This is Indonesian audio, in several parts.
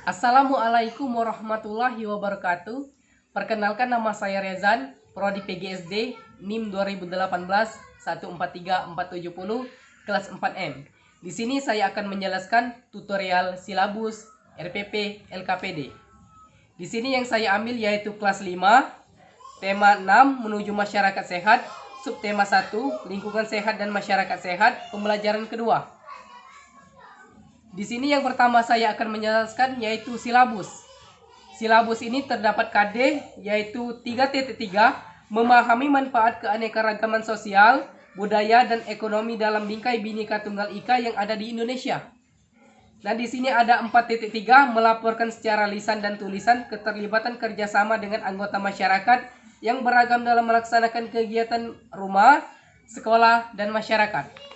Assalamualaikum warahmatullahi wabarakatuh. Perkenalkan, nama saya Rezan, Prodi PGSD, NIM 2018 143470, kelas 4M. Di sini saya akan menjelaskan tutorial silabus RPP LKPD. Di sini yang saya ambil yaitu kelas 5, tema 6 menuju masyarakat sehat, subtema 1 lingkungan sehat dan masyarakat sehat, pembelajaran kedua. Di sini yang pertama saya akan menjelaskan yaitu silabus. Silabus ini terdapat KD yaitu 3.3, memahami manfaat keanekaragaman sosial, budaya dan ekonomi dalam bingkai Bhinneka Tunggal Ika yang ada di Indonesia. Nah, di sini ada 4.3, melaporkan secara lisan dan tulisan keterlibatan kerjasama dengan anggota masyarakat yang beragam dalam melaksanakan kegiatan rumah, sekolah, dan masyarakat.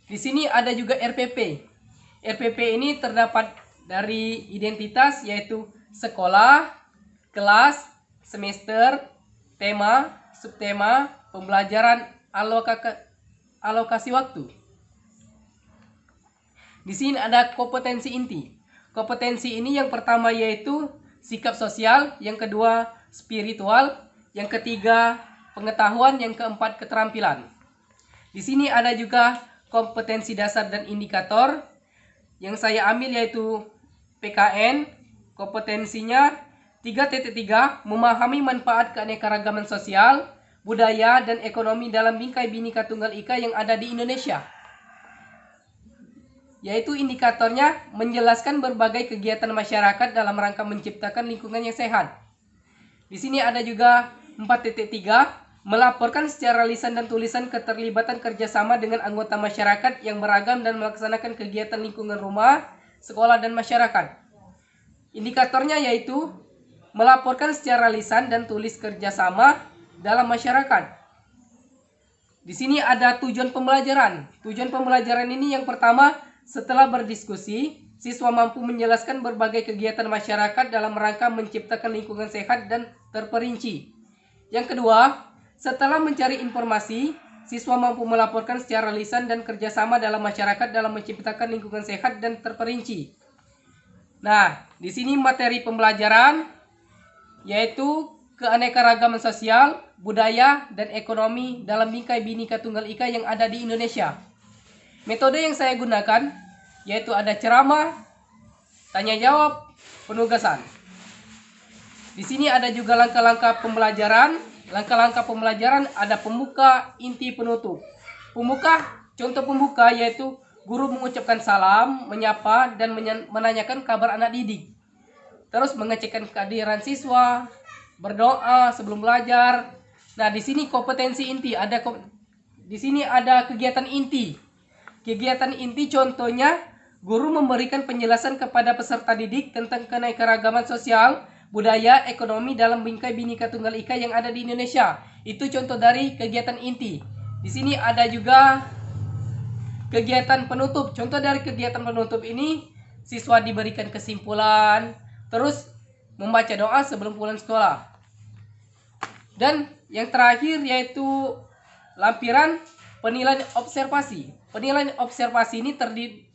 Di sini ada juga RPP. RPP ini terdapat dari identitas yaitu sekolah, kelas, semester, tema, subtema, pembelajaran, alokasi waktu. Di sini ada kompetensi inti. Kompetensi ini yang pertama yaitu sikap sosial, yang kedua spiritual, yang ketiga pengetahuan, yang keempat keterampilan. Di sini ada juga kompetensi dasar dan indikator yang saya ambil yaitu PKN. Kompetensinya 3.3, memahami manfaat keanekaragaman sosial, budaya dan ekonomi dalam bingkai Bhinneka Tunggal Ika yang ada di Indonesia. Yaitu indikatornya menjelaskan berbagai kegiatan masyarakat dalam rangka menciptakan lingkungan yang sehat. Di sini ada juga 4.3, melaporkan secara lisan dan tulisan keterlibatan kerjasama dengan anggota masyarakat yang beragam dan melaksanakan kegiatan lingkungan rumah, sekolah, dan masyarakat. Indikatornya yaitu melaporkan secara lisan dan tulis kerjasama dalam masyarakat. Di sini ada tujuan pembelajaran. Tujuan pembelajaran ini yang pertama, setelah berdiskusi, siswa mampu menjelaskan berbagai kegiatan masyarakat dalam rangka menciptakan lingkungan sehat dan terperinci. Yang kedua, setelah mencari informasi, siswa mampu melaporkan secara lisan dan kerjasama dalam masyarakat dalam menciptakan lingkungan sehat dan terperinci. Nah, di sini materi pembelajaran yaitu keanekaragaman sosial, budaya, dan ekonomi dalam bingkai Bhinneka Tunggal Ika yang ada di Indonesia. Metode yang saya gunakan yaitu ada ceramah, tanya jawab, penugasan. Di sini ada juga langkah-langkah pembelajaran. Langkah-langkah pembelajaran ada pembuka, inti, penutup. Pembuka, contoh pembuka yaitu guru mengucapkan salam, menyapa, dan menanyakan kabar anak didik. Terus mengecekkan kehadiran siswa, berdoa sebelum belajar. Nah, di sini kompetensi inti, di sini ada kegiatan inti. Kegiatan inti contohnya guru memberikan penjelasan kepada peserta didik tentang keanekaragaman sosial, budaya, ekonomi dalam bingkai Bhinneka Tunggal Ika yang ada di Indonesia. Itu contoh dari kegiatan inti. Di sini ada juga kegiatan penutup. Contoh dari kegiatan penutup ini, siswa diberikan kesimpulan, terus membaca doa sebelum pulang sekolah. Dan yang terakhir yaitu lampiran penilaian observasi. Penilaian observasi ini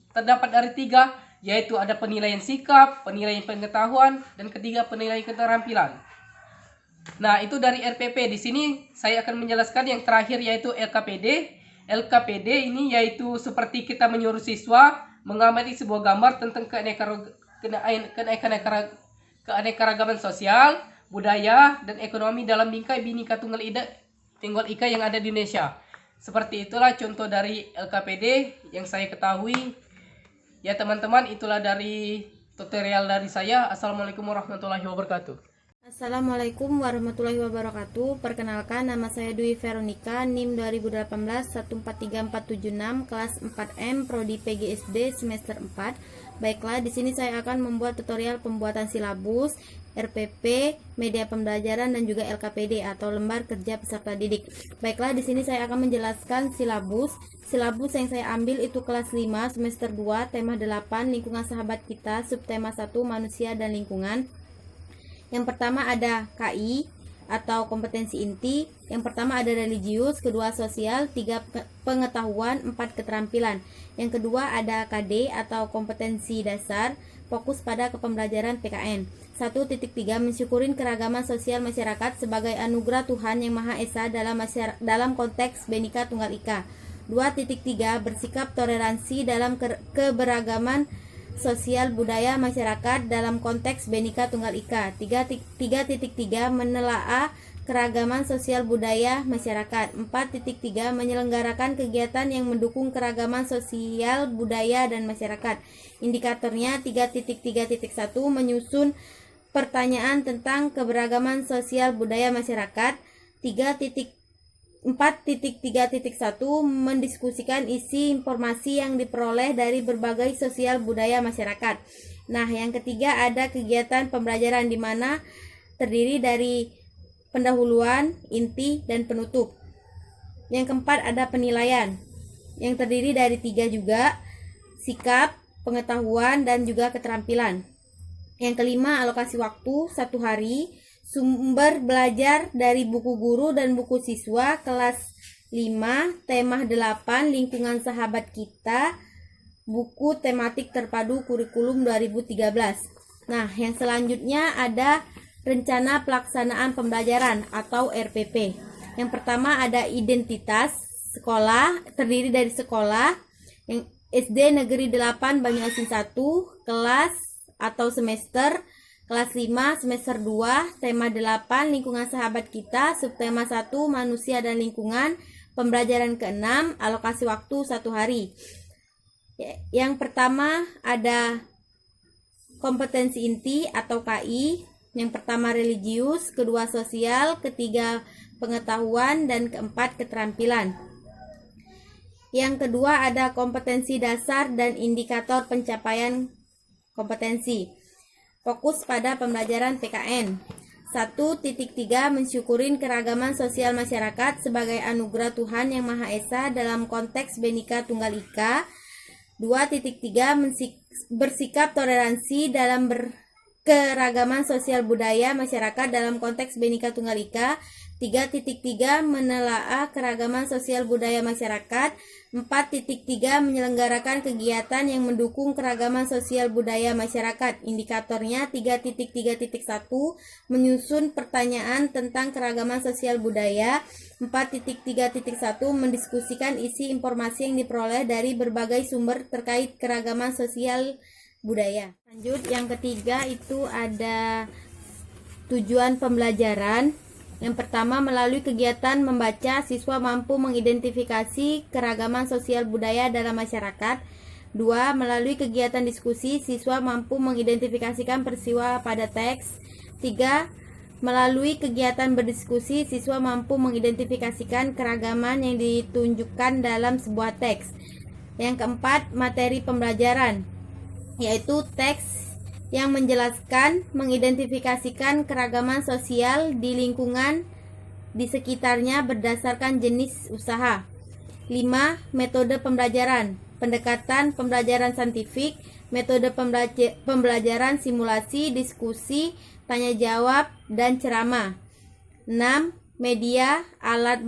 terdapat dari 3, yaitu ada penilaian sikap, penilaian pengetahuan, dan ketiga penilaian keterampilan. Nah, itu dari RPP. Di sini saya akan menjelaskan yang terakhir yaitu LKPD. LKPD ini yaitu seperti kita menyuruh siswa mengamati sebuah gambar tentang keanekaragaman sosial, budaya, dan ekonomi dalam bingkai Bhinneka Tunggal Ika yang ada di Indonesia. Seperti itulah contoh dari LKPD yang saya ketahui. Ya teman-teman, itulah dari tutorial dari saya. Assalamualaikum warahmatullahi wabarakatuh. Assalamualaikum warahmatullahi wabarakatuh. Perkenalkan, nama saya Dwi Veronica, NIM 2018 143476, kelas 4M, Prodi PGSD semester 4. Baiklah, di sini saya akan membuat tutorial pembuatan silabus, RPP, media pembelajaran, dan juga LKPD atau lembar kerja peserta didik. Baiklah, di sini saya akan menjelaskan silabus. Silabus yang saya ambil itu kelas 5 semester 2, tema 8 lingkungan sahabat kita, subtema 1 manusia dan lingkungan. Yang pertama ada KI, atau kompetensi inti. Yang pertama ada religius, kedua sosial, tiga pengetahuan, empat keterampilan. Yang kedua ada KD atau kompetensi dasar, fokus pada kepembelajaran PKN. 1.3 mensyukurin keragaman sosial masyarakat sebagai anugerah Tuhan Yang Maha Esa dalam konteks Bhinneka Tunggal Ika. 2.3 bersikap toleransi dalam keberagaman sosial budaya masyarakat dalam konteks Bhinneka Tunggal Ika. 3.3 menelaah keragaman sosial budaya masyarakat. 4.3 menyelenggarakan kegiatan yang mendukung keragaman sosial budaya dan masyarakat. Indikatornya 3.3.1 menyusun pertanyaan tentang keberagaman sosial budaya masyarakat. 4.3.1 mendiskusikan isi informasi yang diperoleh dari berbagai sosial budaya masyarakat. Nah, yang ketiga ada kegiatan pembelajaran di mana terdiri dari pendahuluan, inti, dan penutup. Yang keempat ada penilaian yang terdiri dari 3 juga, sikap, pengetahuan, dan juga keterampilan. Yang kelima alokasi waktu 1 hari, sumber belajar dari buku guru dan buku siswa kelas 5, tema 8, lingkungan sahabat kita, buku tematik terpadu kurikulum 2013. Nah, yang selanjutnya ada rencana pelaksanaan pembelajaran atau RPP. Yang pertama ada identitas sekolah, terdiri dari sekolah, yang SD Negeri 8 Banyuasin 1, kelas atau semester, kelas 5 semester 2, tema 8 lingkungan sahabat kita, subtema 1 manusia dan lingkungan, pembelajaran ke-6, alokasi waktu 1 hari. Yang pertama ada kompetensi inti atau KI. Yang pertama religius, kedua sosial, ketiga pengetahuan, dan keempat keterampilan. Yang kedua ada kompetensi dasar dan indikator pencapaian kompetensi. Fokus pada pembelajaran PKN. 1.3 mensyukurin keragaman sosial masyarakat sebagai anugerah Tuhan Yang Maha Esa dalam konteks Bhinneka Tunggal Ika. 2.3 bersikap toleransi dalam keragaman sosial budaya masyarakat dalam konteks Bhinneka Tunggal Ika. 3.3 menelaah keragaman sosial budaya masyarakat. 4.3 menyelenggarakan kegiatan yang mendukung keragaman sosial budaya masyarakat. Indikatornya 3.3.1 menyusun pertanyaan tentang keragaman sosial budaya. 4.3.1 mendiskusikan isi informasi yang diperoleh dari berbagai sumber terkait keragaman sosial budaya. Lanjut, yang ketiga itu ada tujuan pembelajaran. Yang pertama, melalui kegiatan membaca, siswa mampu mengidentifikasi keragaman sosial budaya dalam masyarakat. 2. Melalui kegiatan diskusi, siswa mampu mengidentifikasikan peristiwa pada teks. 3. Melalui kegiatan berdiskusi, siswa mampu mengidentifikasikan keragaman yang ditunjukkan dalam sebuah teks. Yang keempat, materi pembelajaran, yaitu teks yang menjelaskan, mengidentifikasikan keragaman sosial di lingkungan di sekitarnya berdasarkan jenis usaha. 5. Metode pembelajaran, pendekatan pembelajaran saintifik, metode pembelajaran simulasi, diskusi, tanya jawab, dan ceramah. 6. Media, alat,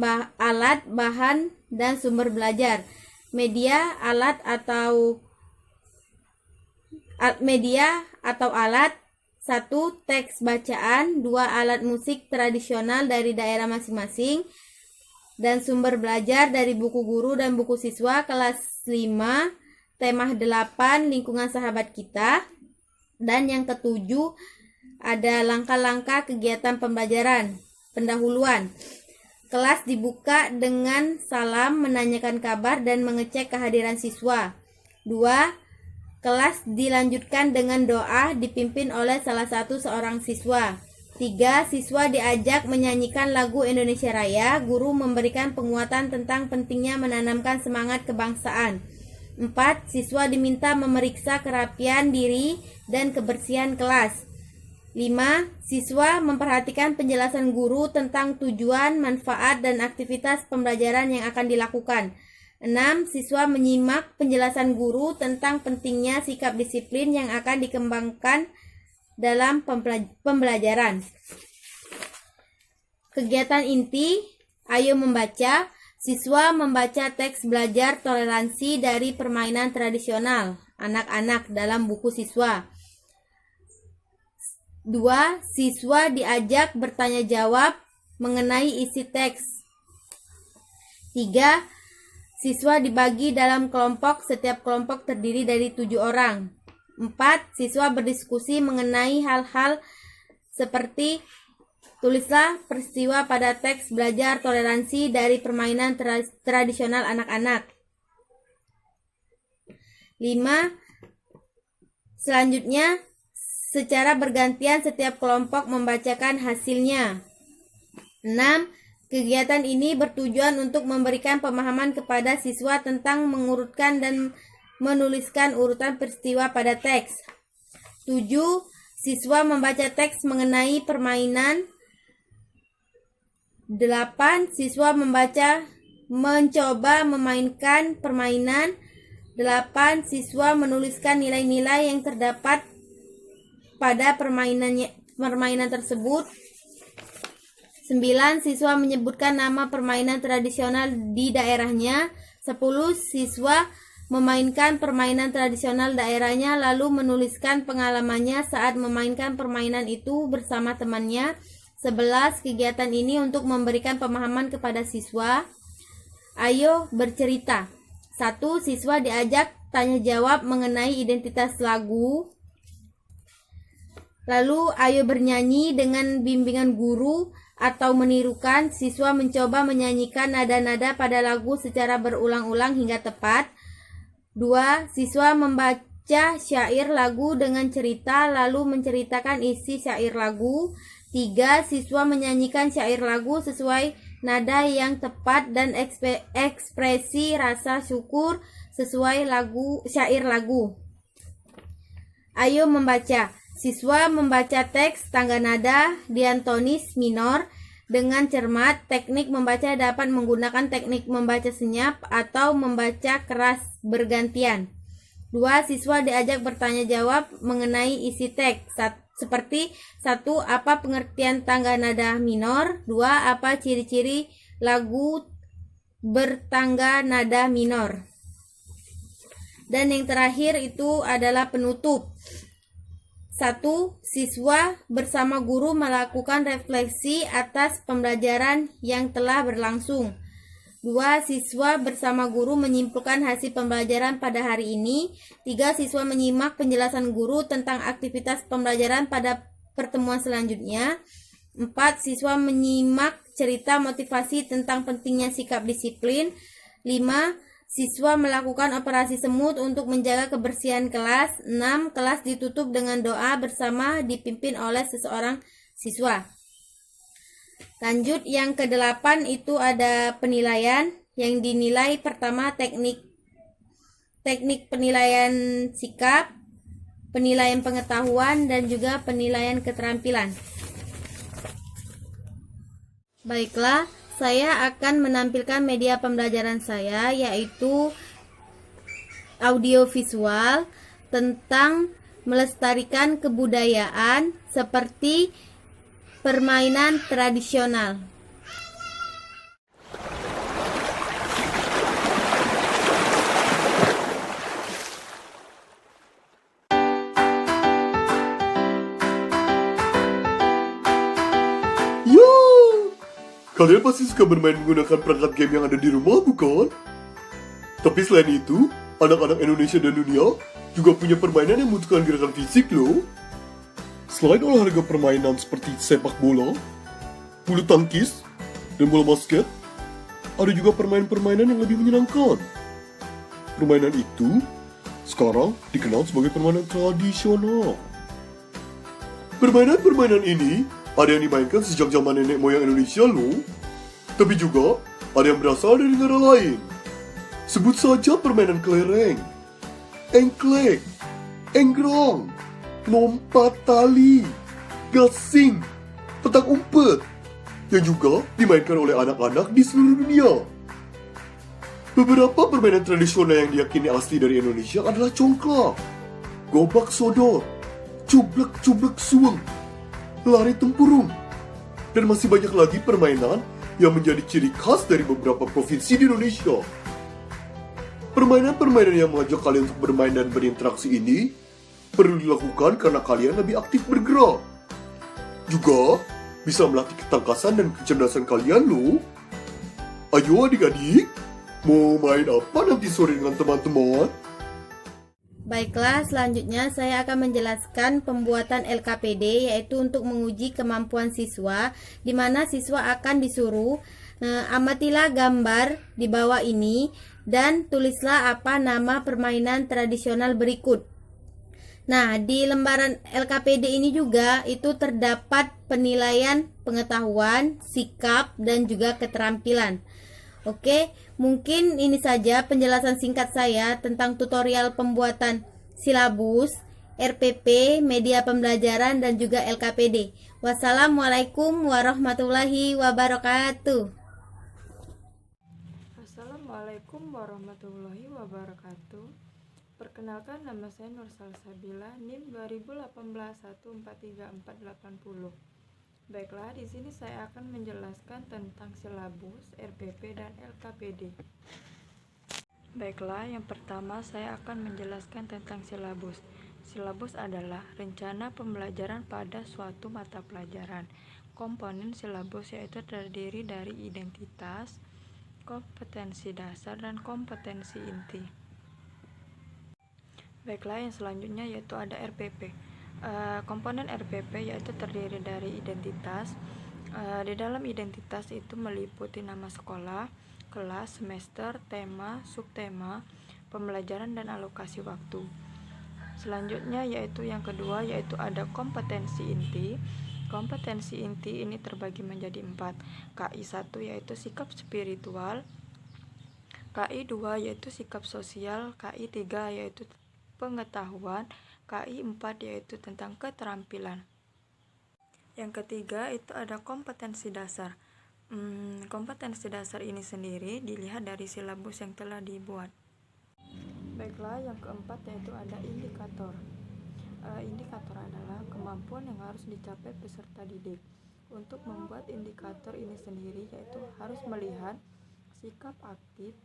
bahan, dan sumber belajar. Media, alat atau alat. 1. Teks bacaan. 2. Alat musik tradisional dari daerah masing-masing, dan sumber belajar dari buku guru dan buku siswa kelas 5, tema 8, lingkungan sahabat kita. Dan yang ketujuh ada langkah-langkah kegiatan pembelajaran. Pendahuluan. Kelas dibuka dengan salam, menanyakan kabar, dan mengecek kehadiran siswa. 2. Kelas dilanjutkan dengan doa dipimpin oleh salah satu seorang siswa. 3. Siswa diajak menyanyikan lagu Indonesia Raya. Guru memberikan penguatan tentang pentingnya menanamkan semangat kebangsaan. 4. Siswa diminta memeriksa kerapian diri dan kebersihan kelas. 5. Siswa memperhatikan penjelasan guru tentang tujuan, manfaat, dan aktivitas pembelajaran yang akan dilakukan. 6. Siswa menyimak penjelasan guru tentang pentingnya sikap disiplin yang akan dikembangkan dalam pembelajaran. Kegiatan inti, ayo membaca. Siswa membaca teks belajar toleransi dari permainan tradisional anak-anak dalam buku siswa. 2. Siswa diajak bertanya jawab mengenai isi teks. 3. Siswa dibagi dalam kelompok, setiap kelompok terdiri dari 7 orang. 4. Siswa berdiskusi mengenai hal-hal seperti tulislah peristiwa pada teks belajar toleransi dari permainan tradisional anak-anak. 5. Selanjutnya, secara bergantian setiap kelompok membacakan hasilnya. 6. Kegiatan ini bertujuan untuk memberikan pemahaman kepada siswa tentang mengurutkan dan menuliskan urutan peristiwa pada teks. 7. Siswa membaca teks mengenai permainan. 8. Siswa mencoba memainkan permainan. 8. Siswa menuliskan nilai-nilai yang terdapat pada permainan tersebut. 9. Siswa menyebutkan nama permainan tradisional di daerahnya. 10. Siswa memainkan permainan tradisional daerahnya lalu menuliskan pengalamannya saat memainkan permainan itu bersama temannya. 11. Kegiatan ini untuk memberikan pemahaman kepada siswa. Ayo bercerita. 1. Siswa diajak tanya jawab mengenai identitas lagu. Lalu ayo bernyanyi dengan bimbingan guru atau menirukan. Siswa mencoba menyanyikan nada-nada pada lagu secara berulang-ulang hingga tepat. 2. Siswa membaca syair lagu dengan cerita lalu menceritakan isi syair lagu. 3. Siswa menyanyikan syair lagu sesuai nada yang tepat dan ekspresi rasa syukur sesuai syair lagu. Ayo membaca. Siswa membaca teks tangga nada diatonis minor dengan cermat. Teknik membaca dapat menggunakan teknik membaca senyap atau membaca keras bergantian. 2. Siswa diajak bertanya jawab mengenai isi teks. Seperti 1. Apa pengertian tangga nada minor? 2. Apa ciri-ciri lagu bertangga nada minor? Dan yang terakhir itu adalah penutup. 1. Siswa bersama guru melakukan refleksi atas pembelajaran yang telah berlangsung. 2. Siswa bersama guru menyimpulkan hasil pembelajaran pada hari ini. 3. Siswa menyimak penjelasan guru tentang aktivitas pembelajaran pada pertemuan selanjutnya. 4. Siswa menyimak cerita motivasi tentang pentingnya sikap disiplin. 5. Siswa melakukan operasi semut untuk menjaga kebersihan kelas. 6. Kelas ditutup dengan doa bersama dipimpin oleh seseorang siswa. Lanjut yang ke-8 itu ada penilaian. Yang dinilai pertama teknik penilaian sikap, penilaian pengetahuan, dan juga penilaian keterampilan. Baiklah, saya akan menampilkan media pembelajaran saya yaitu audiovisual tentang melestarikan kebudayaan seperti permainan tradisional. Ya, kalian pasti suka bermain menggunakan perangkat game yang ada di rumah, bukan? Tapi selain itu, anak-anak Indonesia dan dunia juga punya permainan yang membutuhkan gerakan fisik loh. Selain olahraga permainan seperti sepak bola, bulu tangkis, dan bola basket, ada juga permainan-permainan yang lebih menyenangkan. Permainan itu sekarang dikenal sebagai permainan tradisional. Permainan-permainan ini ada yang dimainkan sejak zaman nenek moyang Indonesia loh. Tapi juga ada yang berasal dari negara lain. Sebut saja permainan kelereng, engklek, enggrong, lompat tali, gasing, petak umpet, yang juga dimainkan oleh anak-anak di seluruh dunia. Beberapa permainan tradisional yang diyakini asli dari Indonesia adalah congklak, gobak sodor, cublek-cublek suweng, lari tempurung, Dan masih banyak lagi permainan yang menjadi ciri khas dari beberapa provinsi di Indonesia. Permainan-permainan yang mengajak kalian untuk bermain dan berinteraksi ini perlu dilakukan karena kalian lebih aktif bergerak. Juga bisa melatih ketangkasan dan kecerdasan kalian loh. Ayo adik-adik, mau main apa nanti sore dengan teman-teman? Baiklah, selanjutnya saya akan menjelaskan pembuatan LKPD, yaitu untuk menguji kemampuan siswa, di mana siswa akan disuruh amatilah gambar di bawah ini dan tulislah apa nama permainan tradisional berikut. Nah, di lembaran LKPD ini juga itu terdapat penilaian pengetahuan, sikap, dan juga keterampilan. Oke, mungkin ini saja penjelasan singkat saya tentang tutorial pembuatan silabus, RPP, media pembelajaran, dan juga LKPD. Wassalamualaikum warahmatullahi wabarakatuh. Assalamualaikum warahmatullahi wabarakatuh. Perkenalkan, nama saya Nur Salsabila, NIM 2018143480. Baiklah, di sini saya akan menjelaskan tentang silabus, RPP, dan LKPD. Baiklah, yang pertama saya akan menjelaskan tentang silabus. Silabus adalah rencana pembelajaran pada suatu mata pelajaran. Komponen silabus yaitu terdiri dari identitas, kompetensi dasar, dan kompetensi inti. Baiklah, yang selanjutnya yaitu ada RPP. Komponen RPP yaitu terdiri dari identitas. Di dalam identitas itu meliputi nama sekolah, kelas, semester, tema, subtema, pembelajaran, dan alokasi waktu. Selanjutnya yaitu yang kedua yaitu ada kompetensi inti. Kompetensi inti ini terbagi menjadi 4. KI 1 yaitu sikap spiritual, KI 2 yaitu sikap sosial, KI 3 yaitu pengetahuan, KI 4 yaitu tentang keterampilan. Yang ketiga itu ada kompetensi dasar. Kompetensi dasar ini sendiri dilihat dari silabus yang telah dibuat. Baiklah, yang keempat yaitu ada indikator. Indikator adalah kemampuan yang harus dicapai peserta didik. Untuk membuat indikator ini sendiri yaitu harus melihat sikap aktif,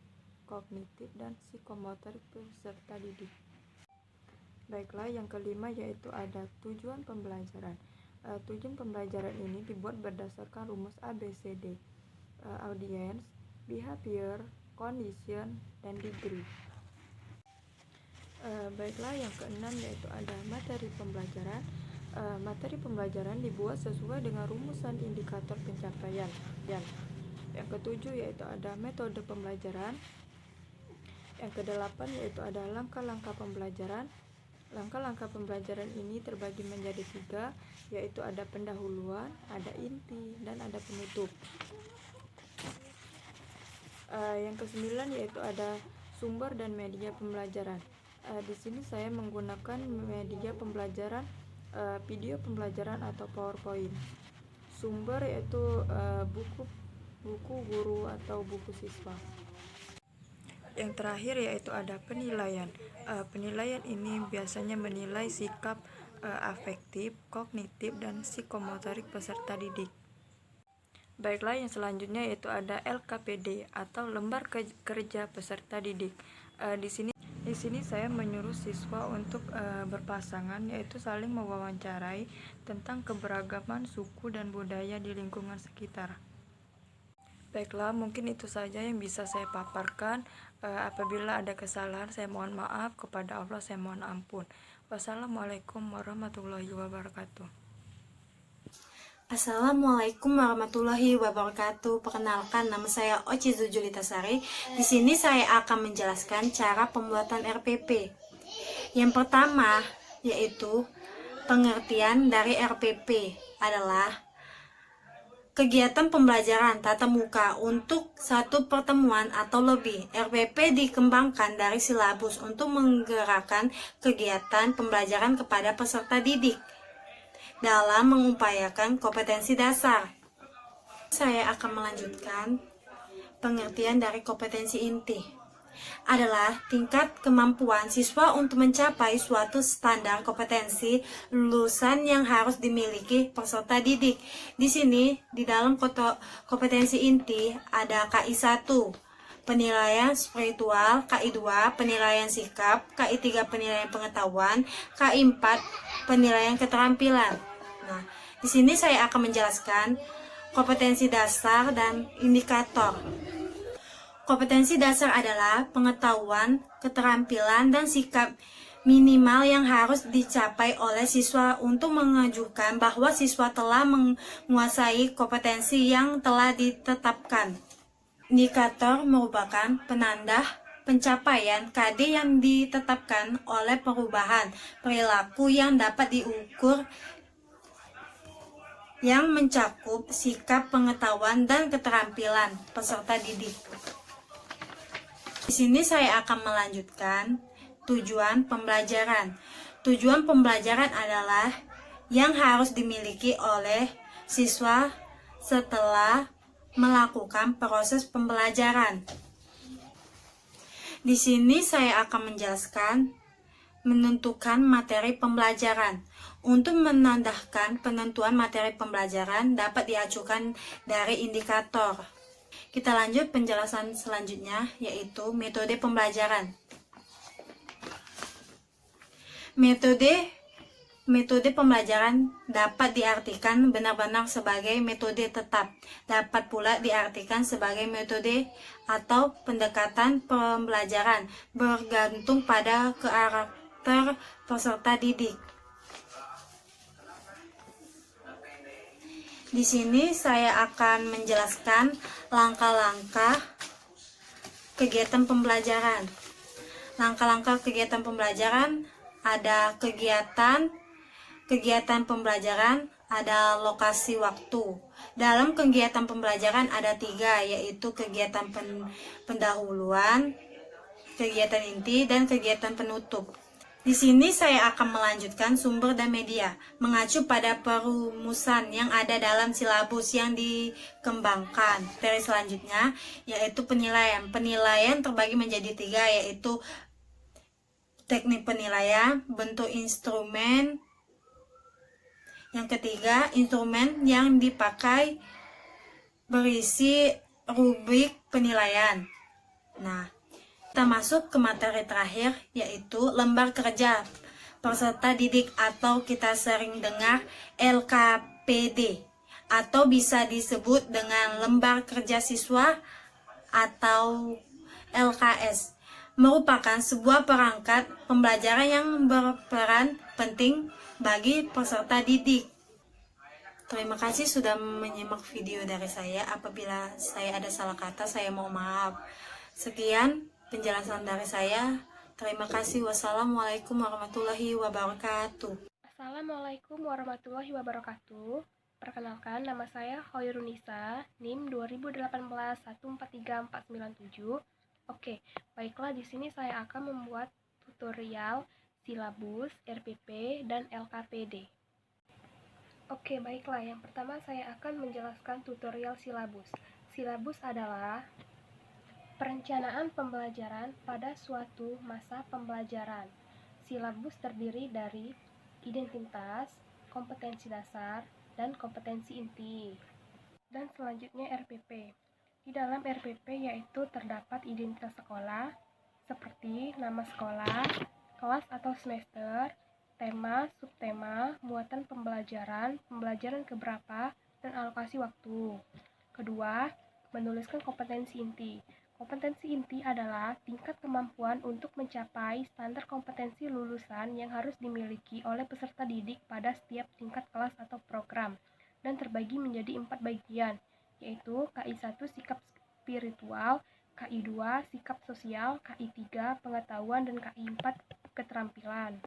kognitif, dan psikomotorik peserta didik. Baiklah, yang kelima yaitu ada tujuan pembelajaran. Tujuan pembelajaran ini dibuat berdasarkan rumus ABCD, audience, behavior, condition, dan degree. Baiklah, yang keenam yaitu ada materi pembelajaran. Materi pembelajaran dibuat sesuai dengan rumusan indikator pencapaian. Yang ketujuh yaitu ada metode pembelajaran. Yang kedelapan yaitu ada langkah-langkah pembelajaran. Langkah-langkah pembelajaran ini terbagi menjadi 3, yaitu ada pendahuluan, ada inti, dan ada penutup. Yang kesembilan yaitu ada sumber dan media pembelajaran. Di sini saya menggunakan media pembelajaran, video pembelajaran atau PowerPoint. Sumber yaitu buku guru atau buku siswa. Yang terakhir yaitu ada penilaian. Penilaian ini biasanya menilai sikap afektif, kognitif, dan psikomotorik peserta didik. Baiklah, yang selanjutnya yaitu ada LKPD atau lembar kerja peserta didik. Di sini saya menyuruh siswa untuk berpasangan, yaitu saling mewawancarai tentang keberagaman suku dan budaya di lingkungan sekitar. Baiklah, mungkin itu saja yang bisa saya paparkan. Apabila ada kesalahan, saya mohon maaf. Kepada Allah, saya mohon ampun. Wassalamualaikum warahmatullahi wabarakatuh. Assalamualaikum warahmatullahi wabarakatuh. Perkenalkan, nama saya Ochizu Julitasari. Di sini saya akan menjelaskan cara pembuatan RPP. Yang pertama yaitu pengertian dari RPP adalah kegiatan pembelajaran tatap muka untuk satu pertemuan atau lebih. RPP dikembangkan dari silabus untuk menggerakkan kegiatan pembelajaran kepada peserta didik dalam mengupayakan kompetensi dasar. Saya akan melanjutkan pengertian dari kompetensi inti. adalah tingkat kemampuan siswa untuk mencapai suatu standar kompetensi lulusan yang harus dimiliki peserta didik. Di sini, di dalam kompetensi inti ada KI 1, penilaian spiritual, KI 2, penilaian sikap, KI 3, penilaian pengetahuan, KI 4, penilaian keterampilan. Nah, di sini saya akan menjelaskan kompetensi dasar dan indikator. Kompetensi dasar adalah pengetahuan, keterampilan, dan sikap minimal yang harus dicapai oleh siswa untuk menunjukkan bahwa siswa telah menguasai kompetensi yang telah ditetapkan. Indikator merupakan penanda pencapaian KD yang ditetapkan oleh perubahan perilaku yang dapat diukur yang mencakup sikap, pengetahuan, dan keterampilan peserta didik. Di sini saya akan melanjutkan tujuan pembelajaran. Tujuan pembelajaran adalah yang harus dimiliki oleh siswa setelah melakukan proses pembelajaran. Di sini saya akan menjelaskan menentukan materi pembelajaran. Untuk menandahkan penentuan materi pembelajaran dapat diajukan dari indikator. Kita lanjut penjelasan selanjutnya, yaitu metode pembelajaran. Metode pembelajaran dapat diartikan benar-benar sebagai metode tetap, dapat pula diartikan sebagai metode atau pendekatan pembelajaran, bergantung pada karakter peserta didik. Di sini saya akan menjelaskan langkah-langkah kegiatan pembelajaran. Langkah-langkah kegiatan pembelajaran ada kegiatan pembelajaran, ada lokasi waktu. Dalam kegiatan pembelajaran ada 3, yaitu kegiatan pendahuluan, kegiatan inti, dan kegiatan penutup. Di sini saya akan melanjutkan sumber dan media, mengacu pada perumusan yang ada dalam silabus yang dikembangkan. Materi selanjutnya yaitu penilaian. Penilaian terbagi menjadi 3, yaitu teknik penilaian, bentuk instrumen. Yang ketiga, instrumen yang dipakai berisi rubrik penilaian. Nah, kita masuk ke materi terakhir, yaitu lembar kerja peserta didik atau kita sering dengar LKPD, atau bisa disebut dengan lembar kerja siswa atau LKS. Merupakan sebuah perangkat pembelajaran yang berperan penting bagi peserta didik. Terima kasih sudah menyimak video dari saya. Apabila saya ada salah kata, saya mohon maaf. Sekian penjelasan dari saya. Terima kasih. Wassalamualaikum warahmatullahi wabarakatuh. Assalamualaikum warahmatullahi wabarakatuh. Perkenalkan, nama saya Hoirunisa, NIM 2018143497. Oke, baiklah, di sini saya akan membuat tutorial silabus, RPP, dan LKPD. Oke, baiklah. Yang pertama saya akan menjelaskan tutorial silabus. Silabus adalah perencanaan pembelajaran pada suatu masa pembelajaran. Silabus terdiri dari identitas, kompetensi dasar, dan kompetensi inti. Dan selanjutnya RPP. Di dalam RPP yaitu terdapat identitas sekolah, seperti nama sekolah, kelas atau semester, tema, subtema, muatan pembelajaran, pembelajaran keberapa, dan alokasi waktu. Kedua, menuliskan kompetensi inti. Kompetensi inti adalah tingkat kemampuan untuk mencapai standar kompetensi lulusan yang harus dimiliki oleh peserta didik pada setiap tingkat kelas atau program, dan terbagi menjadi 4 bagian, yaitu KI 1 sikap spiritual, KI 2 sikap sosial, KI 3 pengetahuan, dan KI 4 keterampilan.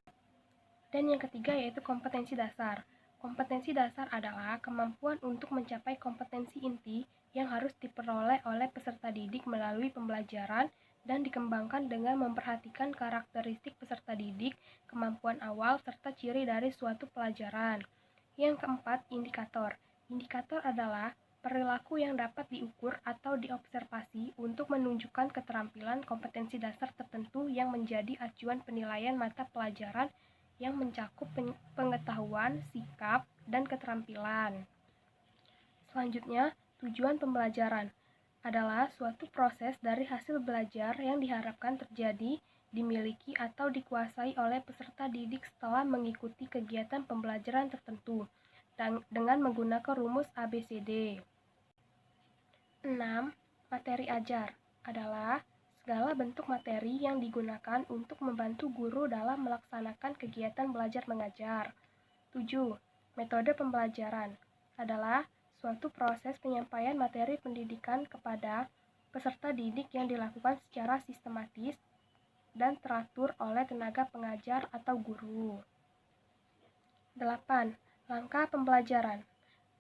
Dan yang ketiga yaitu kompetensi dasar. Kompetensi dasar adalah kemampuan untuk mencapai kompetensi inti yang harus diperoleh oleh peserta didik melalui pembelajaran dan dikembangkan dengan memperhatikan karakteristik peserta didik, kemampuan awal, serta ciri dari suatu pelajaran. Yang keempat, indikator. Indikator adalah perilaku yang dapat diukur atau diobservasi untuk menunjukkan keterampilan kompetensi dasar tertentu yang menjadi acuan penilaian mata pelajaran yang mencakup pengetahuan, sikap, dan keterampilan. Selanjutnya, tujuan pembelajaran adalah suatu proses dari hasil belajar yang diharapkan terjadi, dimiliki, atau dikuasai oleh peserta didik setelah mengikuti kegiatan pembelajaran tertentu dengan menggunakan rumus ABCD. 6. Materi ajar adalah segala bentuk materi yang digunakan untuk membantu guru dalam melaksanakan kegiatan belajar mengajar. 7. Metode pembelajaran adalah suatu proses penyampaian materi pendidikan kepada peserta didik yang dilakukan secara sistematis dan teratur oleh tenaga pengajar atau guru. 8. Langkah pembelajaran,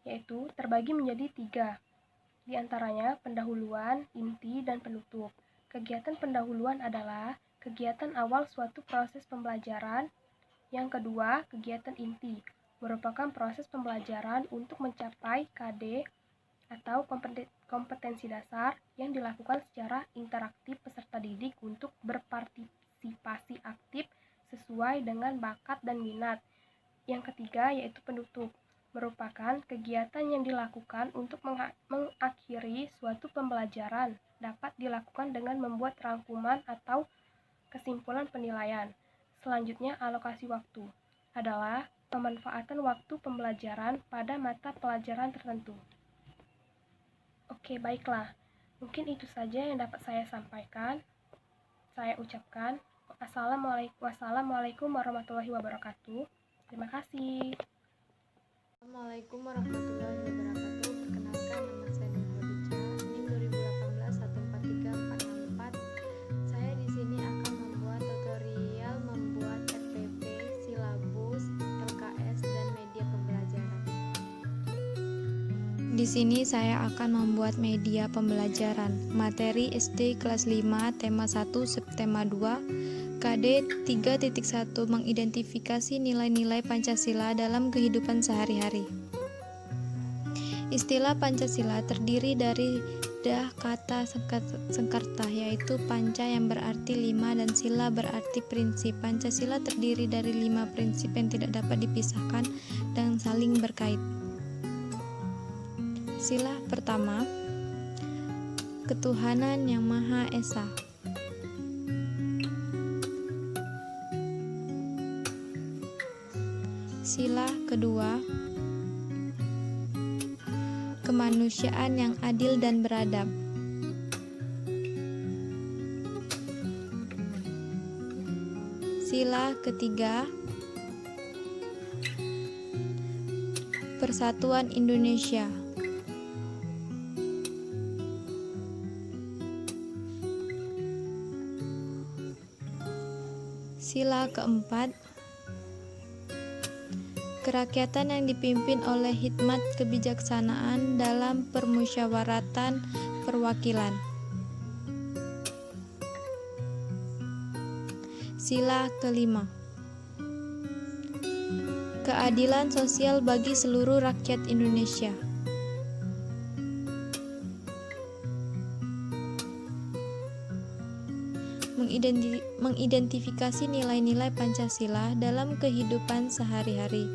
yaitu terbagi menjadi 3. Di antaranya pendahuluan, inti, dan penutup. Kegiatan pendahuluan adalah kegiatan awal suatu proses pembelajaran. Yang kedua, kegiatan inti, merupakan proses pembelajaran untuk mencapai KD atau kompetensi dasar yang dilakukan secara interaktif peserta didik untuk berpartisipasi aktif sesuai dengan bakat dan minat. Yang ketiga, yaitu penutup, merupakan kegiatan yang dilakukan untuk mengakhiri suatu pembelajaran, dapat dilakukan dengan membuat rangkuman atau kesimpulan penilaian. Selanjutnya, alokasi waktu adalah pemanfaatan waktu pembelajaran pada mata pelajaran tertentu. Oke, baiklah. Mungkin itu saja yang dapat saya sampaikan. Saya ucapkan wassalamualaikum warahmatullahi wabarakatuh. Terima kasih. Assalamualaikum warahmatullahi wabarakatuh. Perkenalkan, nama saya Nurhodica, NIM 2018143464. Saya di sini akan membuat tutorial membuat RPP, silabus, LKS, dan media pembelajaran. Di sini saya akan membuat media pembelajaran, materi SD kelas 5, tema 1, subtema 2, KD 3.1 mengidentifikasi nilai-nilai Pancasila dalam kehidupan sehari-hari. Istilah Pancasila terdiri dari kata Sengkarta, yaitu panca yang berarti 5 dan sila berarti prinsip. Pancasila terdiri dari 5 prinsip yang tidak dapat dipisahkan dan saling berkait. Sila pertama, ketuhanan yang Maha Esa. Sila kedua, kemanusiaan yang adil dan beradab. Sila ketiga, persatuan Indonesia. Sila keempat, kerakyatan yang dipimpin oleh hikmat kebijaksanaan dalam permusyawaratan perwakilan. Sila kelima, keadilan sosial bagi seluruh rakyat Indonesia. Mengidentifikasi nilai-nilai Pancasila dalam kehidupan sehari-hari.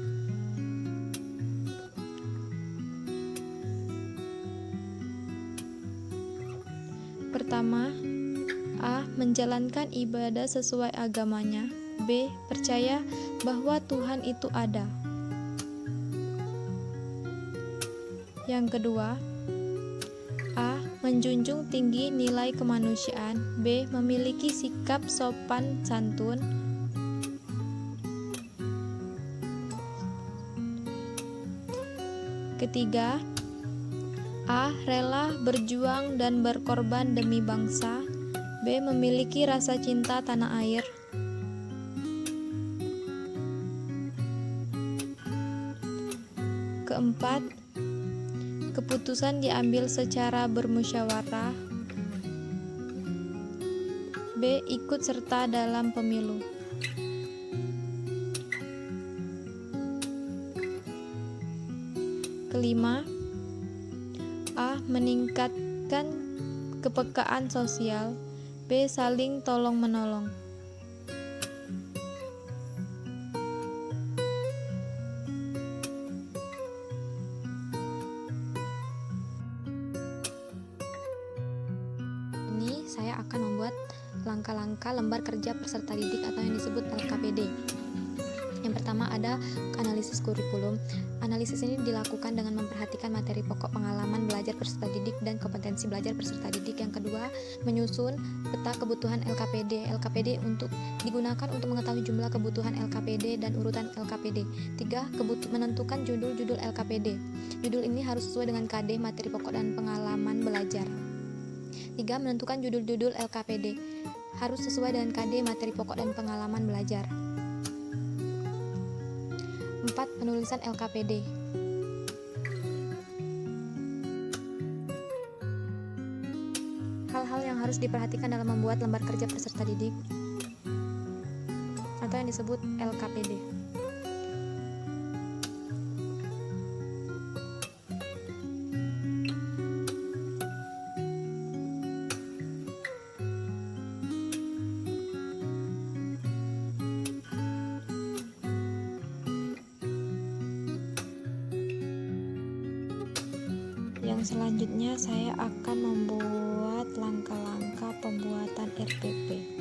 Pertama, A. Menjalankan ibadah sesuai agamanya. B. Percaya bahwa Tuhan itu ada. Yang kedua, A. Menjunjung tinggi nilai kemanusiaan. B. Memiliki sikap sopan santun. Ketiga, A. Rela berjuang dan berkorban demi bangsa. B. Memiliki rasa cinta tanah air. Keempat, keputusan diambil secara bermusyawarah. B. Ikut serta dalam pemilu. Kelima, meningkatkan kepekaan sosial. B. Saling tolong-menolong. Ini saya akan membuat langkah-langkah lembar kerja peserta didik atau yang disebut LKPD. Yang pertama ada analisis kurikulum. Analisis ini dilakukan dengan memperhatikan materi pokok, pengalaman belajar peserta didik, dan kompetensi belajar peserta didik. Yang kedua, menyusun peta kebutuhan LKPD. LKPD digunakan untuk mengetahui jumlah kebutuhan LKPD dan urutan LKPD. Tiga, menentukan judul-judul LKPD. Judul ini harus sesuai dengan KD, materi pokok, dan pengalaman belajar. Tiga, menentukan judul-judul LKPD. Harus sesuai dengan KD, materi pokok, dan pengalaman belajar. 4. Penulisan LKPD. Hal-hal yang harus diperhatikan dalam membuat lembar kerja peserta didik atau yang disebut LKPD. Yang selanjutnya saya akan membuat langkah-langkah pembuatan RPP.